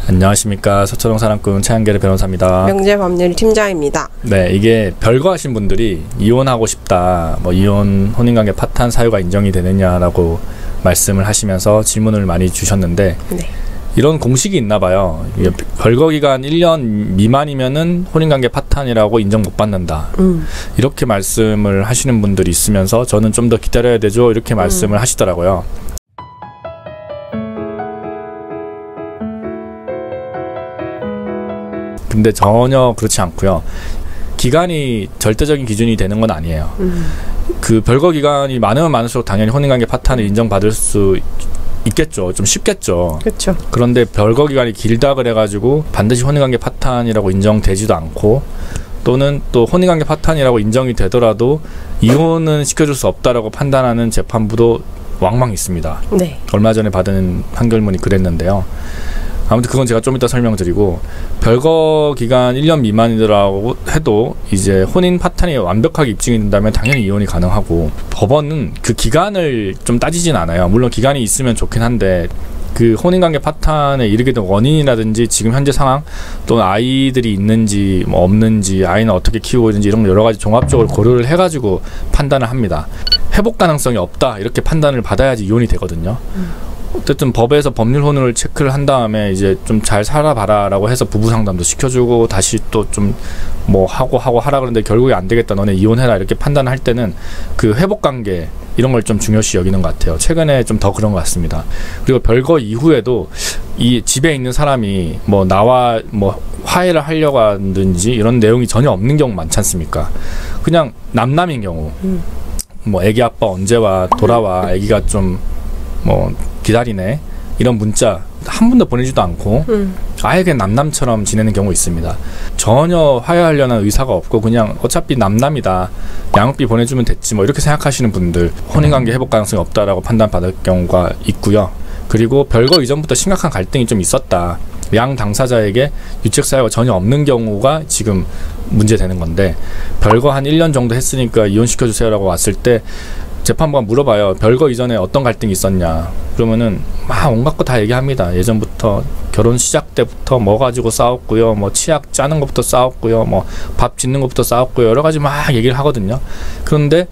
안녕하십니까. 서초동 사랑꾼 최한결의 변호사입니다. 명재법률팀장입니다. 네, 이게 별거 하신 분들이 이혼하고 싶다, 뭐 이혼, 혼인관계 파탄 사유가 인정이 되느냐라고 말씀을 하시면서 질문을 많이 주셨는데 네. 이런 공식이 있나 봐요. 이게 별거 기간 1년 미만이면은 혼인관계 파탄이라고 인정 못 받는다. 이렇게 말씀을 하시는 분들이 있으면서 저는 좀 더 기다려야 되죠. 이렇게 말씀을 하시더라고요. 근데 전혀 그렇지 않고요. 기간이 절대적인 기준이 되는 건 아니에요. 그 별거 기간이 많으면 많을수록 당연히 혼인관계 파탄을 인정받을 수 있겠죠. 좀 쉽겠죠. 그렇죠. 그런데 별거 기간이 길다 그래가지고 반드시 혼인관계 파탄이라고 인정되지도 않고, 또는 또 혼인관계 파탄이라고 인정이 되더라도 이혼은 시켜줄 수 없다라고 판단하는 재판부도 왕왕 있습니다. 네. 얼마 전에 받은 판결문이 그랬는데요. 아무튼 그건 제가 좀 이따 설명드리고, 별거 기간 1년 미만이라고 해도 이제 혼인 파탄이 완벽하게 입증이 된다면 당연히 이혼이 가능하고, 법원은 그 기간을 좀 따지진 않아요. 물론 기간이 있으면 좋긴 한데 그 혼인관계 파탄에 이르게 된 원인이라든지 지금 현재 상황, 또는 아이들이 있는지 뭐 없는지, 아이는 어떻게 키우고 있는지, 이런 거 여러 가지 종합적으로 고려를 해가지고 판단을 합니다. 회복 가능성이 없다 이렇게 판단을 받아야지 이혼이 되거든요. 어쨌든 법에서 법률혼을 체크를 한 다음에 이제 좀 잘 살아봐라 라고 해서 부부 상담도 시켜주고 다시 또 좀 뭐 하고 하라 그러는데 결국에 안 되겠다, 너네 이혼해라 이렇게 판단할 때는 그 회복관계 이런 걸 좀 중요시 여기는 것 같아요. 최근에 좀 더 그런 것 같습니다. 그리고 별거 이후에도 이 집에 있는 사람이 뭐 나와 뭐 화해를 하려고 하든지 이런 내용이 전혀 없는 경우 많지 않습니까? 그냥 남남인 경우, 뭐 애기 아빠 언제 와, 돌아와, 애기가 좀 뭐 기다리네, 이런 문자 한 번도 보내지도 않고 아예 그냥 남남처럼 지내는 경우 있습니다. 전혀 화해하려는 의사가 없고 그냥 어차피 남남이다, 양육비 보내주면 됐지 뭐 이렇게 생각하시는 분들, 혼인관계 회복 가능성이 없다라고 판단받을 경우가 있고요. 그리고 별거 이전부터 심각한 갈등이 좀 있었다, 양 당사자에게 유책 사유가 전혀 없는 경우가 지금 문제되는 건데, 별거 한 1년 정도 했으니까 이혼시켜주세요 라고 왔을 때 재판부가 물어봐요. 별거 이전에 어떤 갈등이 있었냐. 그러면은 막 온갖 거 다 얘기합니다. 예전부터 결혼 시작 때부터 뭐 가지고 싸웠고요, 뭐 치약 짜는 것부터 싸웠고요, 뭐 밥 짓는 것부터 싸웠고요, 여러 가지 막 얘기를 하거든요. 그런데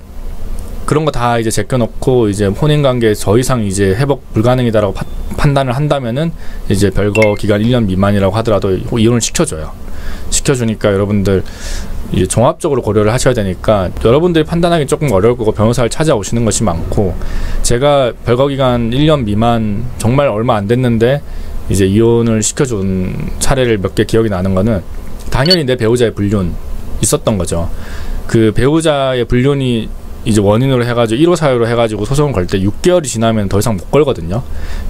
그런 거 다 이제 제껴놓고 이제 혼인관계에 더 이상 이제 회복 불가능이다라고 판단을 한다면은 이제 별거 기간 1년 미만이라고 하더라도 이혼을 시켜줘요. 시켜주니까 여러분들 이제 종합적으로 고려를 하셔야 되니까 여러분들이 판단하기 조금 어려울 거고 변호사를 찾아오시는 것이 많고, 제가 별거 기간 1년 미만 정말 얼마 안 됐는데 이제 이혼을 시켜준 사례를 몇 개 기억이 나는 거는 당연히 내 배우자의 불륜 있었던 거죠. 그 배우자의 불륜이 이제 원인으로 해가지고 1호 사유로 해가지고 소송을 걸 때 6개월이 지나면 더 이상 못 걸거든요.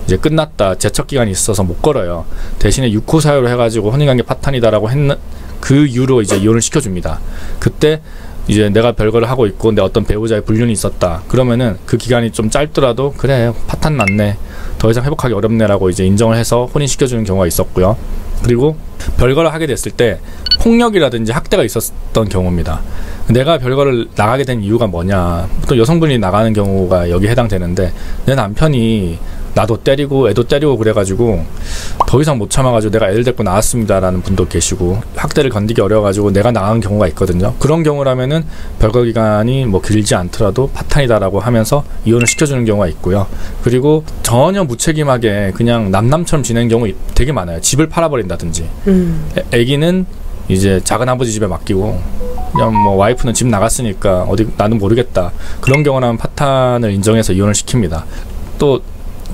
이제 끝났다, 제척 기간이 있어서 못 걸어요. 대신에 6호 사유로 해가지고 혼인관계 파탄이다라고 했는 그 이유로 이제 이혼을 시켜줍니다. 그때 이제 내가 별거를 하고 있고 내 어떤 배우자의 불륜이 있었다 그러면은 그 기간이 좀 짧더라도 그래 파탄 났네, 더 이상 회복하기 어렵네라고 이제 인정을 해서 혼인시켜주는 경우가 있었고요. 그리고 별거를 하게 됐을 때 폭력이라든지 학대가 있었던 경우입니다. 내가 별거를 나가게 된 이유가 뭐냐, 또 여성분이 나가는 경우가 여기 해당되는데, 내 남편이 나도 때리고 애도 때리고 그래가지고 더 이상 못 참아가지고 내가 애를 데리고 나왔습니다 라는 분도 계시고, 학대를 건디기 어려워가지고 내가 나간 경우가 있거든요. 그런 경우라면은 별거 기간이 뭐 길지 않더라도 파탄이다라고 하면서 이혼을 시켜주는 경우가 있고요. 그리고 전혀 무책임하게 그냥 남남처럼 지내는 경우 되게 많아요. 집을 팔아버린다든지, 애기는 이제 작은 아버지 집에 맡기고 그냥 뭐 와이프는 집 나갔으니까 어디 나는 모르겠다, 그런 경우라면 파탄을 인정해서 이혼을 시킵니다. 또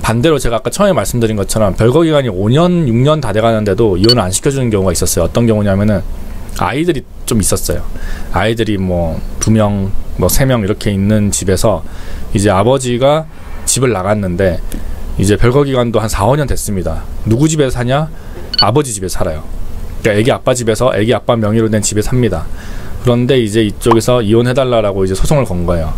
반대로 제가 아까 처음에 말씀드린 것처럼 별거 기간이 5년, 6년 다 돼가는데도 이혼을 안 시켜주는 경우가 있었어요. 어떤 경우냐면은 아이들이 좀 있었어요. 아이들이 뭐 2명, 뭐 3명 이렇게 있는 집에서 이제 아버지가 집을 나갔는데 이제 별거 기간도 한 4, 5년 됐습니다. 누구 집에 사냐? 아버지 집에 살아요. 그러니까 애기 아빠 집에서 애기 아빠 명의로 된 집에 삽니다. 그런데 이제 이쪽에서 이혼해달라고 이제 소송을 건 거예요.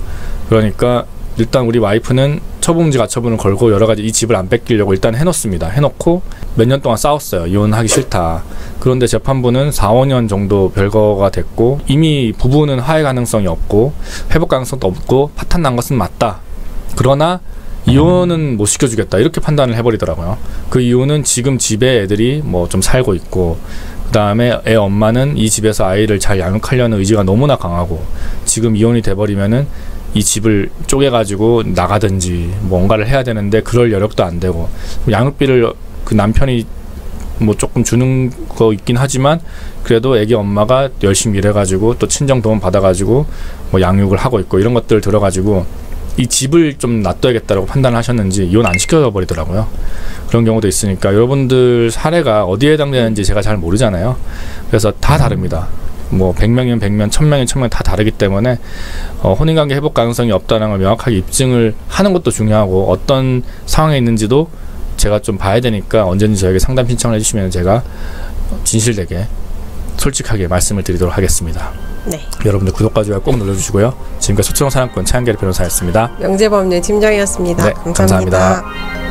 그러니까 일단 우리 와이프는 처분지 가처분을 걸고 여러 가지 이 집을 안 뺏기려고 일단 해놓습니다. 해놓고 몇 년 동안 싸웠어요. 이혼하기 싫다. 그런데 재판부는 4, 5년 정도 별거가 됐고 이미 부부는 화해 가능성이 없고 회복 가능성도 없고 파탄 난 것은 맞다. 그러나 이혼은 못 시켜주겠다 이렇게 판단을 해버리더라고요. 그 이유는 지금 집에 애들이 뭐 좀 살고 있고, 그 다음에 애 엄마는 이 집에서 아이를 잘 양육하려는 의지가 너무나 강하고, 지금 이혼이 돼버리면은 이 집을 쪼개가지고 나가든지 뭔가를 해야 되는데 그럴 여력도 안 되고, 양육비를 그 남편이 뭐 조금 주는 거 있긴 하지만 그래도 애기 엄마가 열심히 일해가지고 또 친정 도움 받아가지고 뭐 양육을 하고 있고, 이런 것들 들어가지고 이 집을 좀 놔둬야겠다라고 판단을 하셨는지 이혼 안 시켜버리더라고요. 그런 경우도 있으니까 여러분들 사례가 어디에 해당되는지 제가 잘 모르잖아요. 그래서 다 다릅니다. 뭐 100명이면 100명, 1000명이면 1000명 다 다르기 때문에 혼인관계 회복 가능성이 없다는 걸 명확하게 입증을 하는 것도 중요하고, 어떤 상황에 있는지도 제가 좀 봐야 되니까 언제든지 저에게 상담 신청을 해주시면 제가 진실되게 솔직하게 말씀을 드리도록 하겠습니다. 네. 여러분들 구독과 좋아요 꼭 눌러주시고요. 지금까지 소초동 사냥꾼 차영길 변호사였습니다. 명재법률 팀장이었습니다. 네, 감사합니다. 감사합니다.